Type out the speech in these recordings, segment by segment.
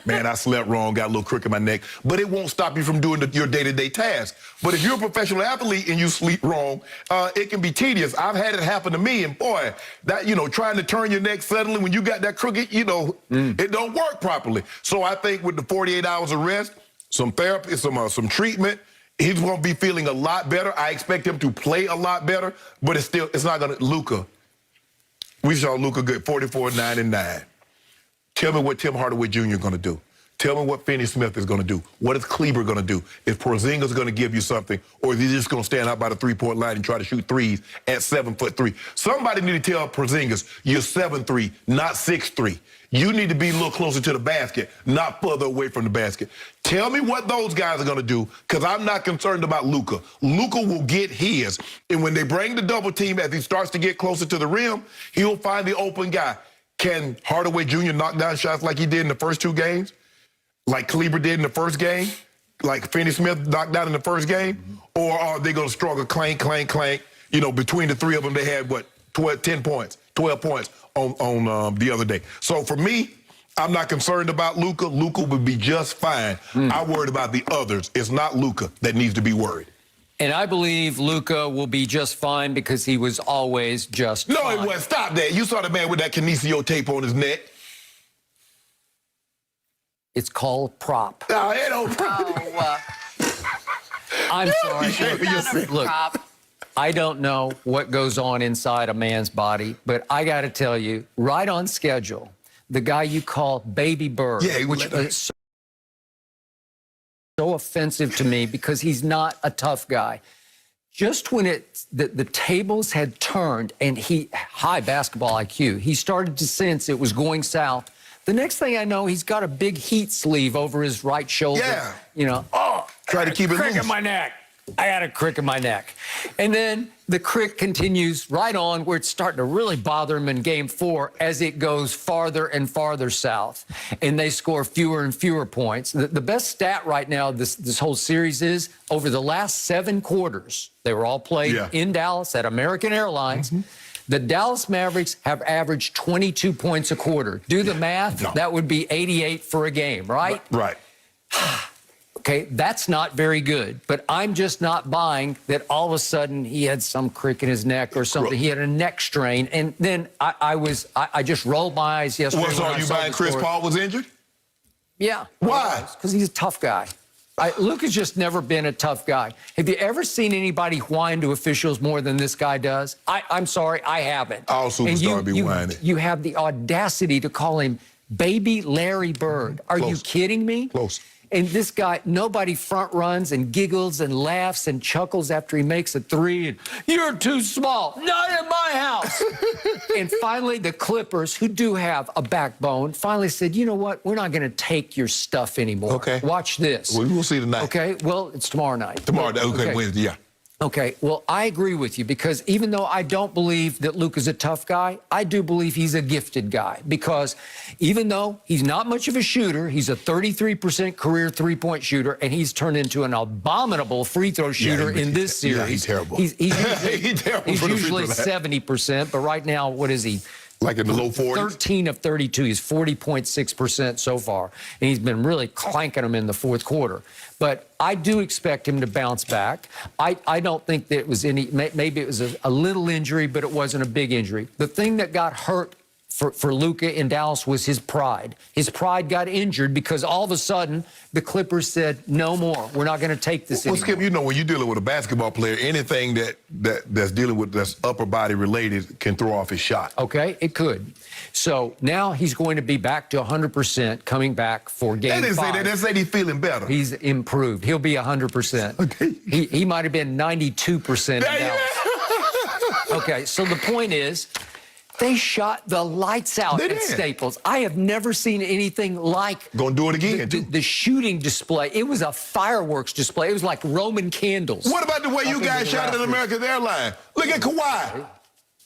man, I slept wrong, got a little crook in my neck. But it won't stop you from doing your day-to-day tasks. But if you're a professional athlete and you sleep wrong, it can be tedious. I've had it happen to me, and boy, that, trying to turn your neck suddenly when you got that crooked, it don't work properly. So I think with the 48 hours of rest, some therapy, some treatment, he's going to be feeling a lot better. I expect him to play a lot better, but it's not going to. Luka, we saw Luka good, 44, 9, and 9. Tell me what Tim Hardaway Jr. is going to do. Tell me what Finney Smith is going to do. What is Kleber going to do? Is Porzingis going to give you something, or is he just going to stand out by the three-point line and try to shoot threes at 7'3"? Somebody need to tell Porzingis, you're 7'3", not 6'3". You need to be a little closer to the basket, not further away from the basket. Tell me what those guys are going to do, because I'm not concerned about Luka. Luka will get his, and when they bring the double team, as he starts to get closer to the rim, he'll find the open guy. Can Hardaway Jr. knock down shots like he did in the first 2 games? Like Kleber did in the first game? Like Finney Smith knocked down in the first game? Or are they going to struggle clank, clank, clank? Between the 3 of them, they had, 12 points on the other day. So for me, I'm not concerned about Luka. Luka would be just fine. I'm worried about the others. It's not Luka that needs to be worried. And I believe Luka will be just fine because he was always just fine. No, it wasn't. Stop that. You saw the man with that kinesio tape on his neck. It's called prop. No, it don't prop. I'm sorry. Look, I don't know what goes on inside a man's body, but I got to tell you, right on schedule, the guy you call Baby Bird, which is so offensive to me because he's not a tough guy. Just when the tables had turned and high basketball IQ, he started to sense it was going south. The next thing I know, he's got a big heat sleeve over his right shoulder. Yeah. Try to keep it crick loose. in my neck. I got a crick in my neck. And then the crick continues right on where it's starting to really bother him in game 4 as it goes farther and farther south. And they score fewer and fewer points. The best stat right now, this whole series is over the last 7 quarters, they were all played in Dallas at American Airlines. The Dallas Mavericks have averaged 22 points a quarter. Do the math. That would be 88 for a game, right? Right. Okay, that's not very good, but I'm just not buying that all of a sudden he had some crick in his neck or something. He had a neck strain, and then I just rolled my eyes yesterday. So are you buying Chris Paul was injured? Yeah. Why? Because he's a tough guy. Luka's just never been a tough guy. Have you ever seen anybody whine to officials more than this guy does? I'm sorry, I haven't. All superstars be whining. You have the audacity to call him Baby Larry Bird. Are you kidding me? Close. And this guy, nobody front runs and giggles and laughs and chuckles after he makes a 3. And you're too small. Not in my house. And finally, the Clippers, who do have a backbone, finally said, you know what? We're not going to take your stuff anymore. Okay. Watch this. Well, we'll see tonight. Okay. Well, it's tomorrow night. Tomorrow night. Okay. Wednesday. Yeah. Okay, well, I agree with you because even though I don't believe that Luka's a tough guy, I do believe he's a gifted guy because even though he's not much of a shooter, he's a 33% career three-point shooter, and he's turned into an abominable free throw shooter in this series. Yeah, he's terrible. He's usually, He's terrible he's for the usually free throw. 70%, but right now, what is he? Like in the low 40s? 13 of 32. He's 40.6% so far. And he's been really clanking them in the 4th quarter. But I do expect him to bounce back. I don't think that it was maybe it was a little injury, but it wasn't a big injury. The thing that got hurt for Luka in Dallas was his pride. His pride got injured because all of a sudden the Clippers said, no more. We're not going to take this anymore. Skip, when you're dealing with a basketball player, anything that's dealing with that's upper body related can throw off his shot. Okay, it could. So now he's going to be back to 100% coming back for game 5. They didn't say that. They said he's feeling better. He's improved. He'll be 100%. Okay. He might have been 92% in Dallas. Okay, so the point is, they shot the lights out at Staples. I have never seen anything like Gonna do it again, the shooting display. It was a fireworks display. It was like Roman candles. What about the way you guys shot it at American Airlines? Look at Kawhi.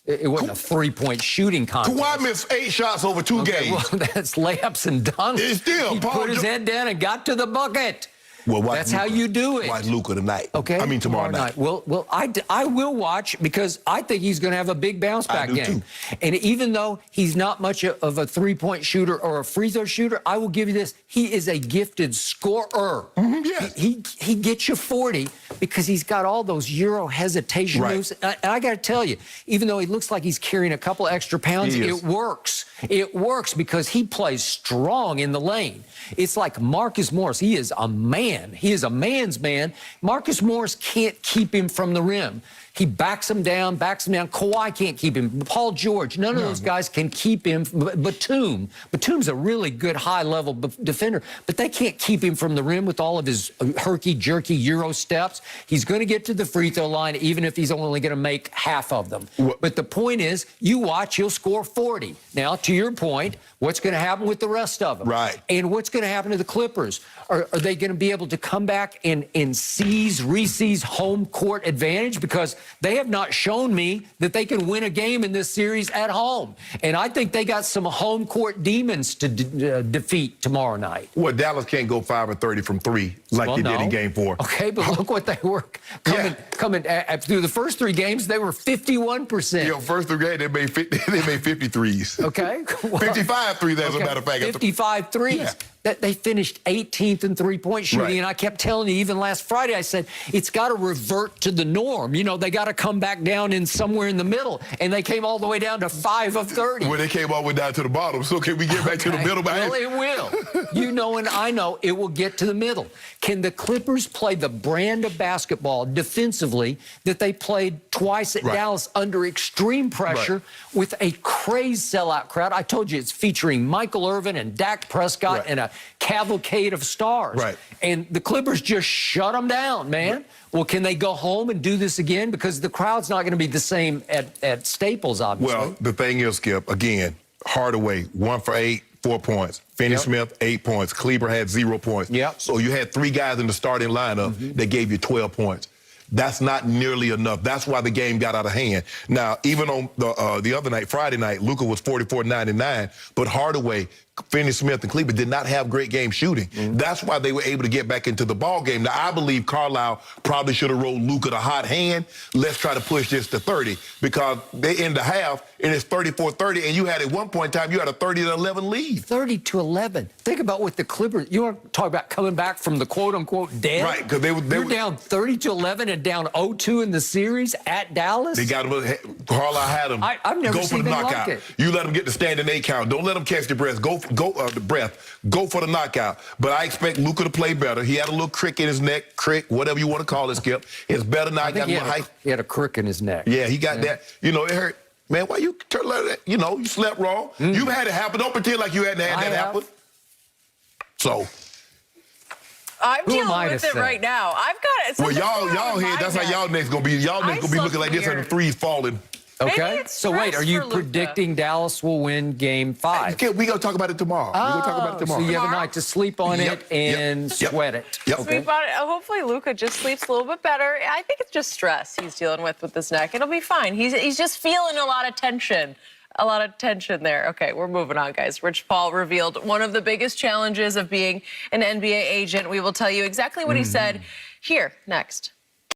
It wasn't a three-point shooting contest. Kawhi missed 8 shots over 2 games. Well, that's layups and dunks. It's still. He put his head down and got to the bucket. Well, watch That's how Luka. you do it. Watch Luka tonight. Okay. I mean tomorrow night. Well, I will watch because I think he's going to have a big bounce back game. Too. And even though he's not much of a three-point shooter or a free throw shooter, I will give you this: he is a gifted scorer. Yes. He gets you 40 because he's got all those Euro hesitation moves. And I got to tell you, even though he looks like he's carrying a couple extra pounds, it works. It works because he plays strong in the lane. It's like Marcus Morris. He is a man. He is a man's man. Marcus Morris can't keep him from the rim. He backs him down. Kawhi can't keep him. Paul George, none of those guys can keep him. Batum's a really good high-level defender, but they can't keep him from the rim with all of his herky-jerky Euro steps. He's going to get to the free throw line, even if he's only going to make half of them. But the point is, you watch, he'll score 40. Now, to your point, what's going to happen with the rest of them? Right. And what's going to happen to the Clippers? Are they going to be able to come back and re-seize home court advantage? Because they have not shown me that they can win a game in this series at home. And I think they got some home court demons to defeat tomorrow night. Well, Dallas can't go 5 of 30 from 3 like they did in Game 4. Okay, but look what they were coming through the first 3 games. They were 51%. Yeah, first 3 games, they made 53s. Okay. 55 threes, as a matter of fact. 55 threes. Yeah. That they finished 18th in three-point shooting. And I kept telling you, even last Friday, I said, it's got to revert to the norm. You know, they got to come back down in somewhere in the middle. And they came all the way down to 5 of 30. Well, they came all the way down to the bottom. So can we get back to the middle? Well, it will. You know, and I know it will get to the middle. Can the Clippers play the brand of basketball defensively that they played twice at Dallas under extreme pressure with a crazed sellout crowd? I told you it's featuring Michael Irvin and Dak Prescott and a cavalcade of stars. And the Clippers just shut them down, man. Well, can they go home and do this again? Because the crowd's not going to be the same at Staples, obviously. Well, the thing is, Skip, again, Hardaway, 1 for 8, 4 points. Finney-Smith, 8 points. Kleber had 0 points. So you had 3 guys in the starting lineup that gave you 12 points. That's not nearly enough. That's why the game got out of hand. Now, even on the other night, Friday night, Luka was 44-99, but Hardaway, Finney-Smith, and Kleber did not have great game shooting. That's why they were able to get back into the ball game. Now, I believe Carlisle probably should have rolled Luka the hot hand. Let's try to push this to 30 because they end the half and it's 34-30, and you had at one point in time, you had a 30-11 lead. 30-11. Think about what the Clippers, you want to talk about coming back from the quote-unquote dead? Right, because they were down 30-11 and down 0-2 in the series at Dallas. They got him, Carlisle had him. I've never seen the anything knockout. like it. You let them get the standing 8 count. Don't let them catch the breath. Go for the knockout. But I expect Luka to play better. He had a little crick in his neck, whatever you want to call it, Skip. It's better now. He had a crick in his neck. Yeah, he got that. You know, it hurt. Man, why you turn like that? You know, you slept wrong. You've had it happen. Don't pretend like you hadn't had that happen. So. I'm dealing with it right now. I've got it. Well, y'all here, that's how y'all next gonna be. Y'all next gonna be looking like this and the threes falling. Okay. So wait, are you predicting Dallas will win Game 5? We're going to talk about it tomorrow. We're going to talk about it tomorrow. So you have a night to sleep on it and sweat it. Sleep on it. Hopefully Luka just sleeps a little bit better. I think it's just stress he's dealing with this neck. It'll be fine. He's just feeling a lot of tension. A lot of tension there. Okay, we're moving on, guys. Rich Paul revealed one of the biggest challenges of being an NBA agent. We will tell you exactly what he said here next.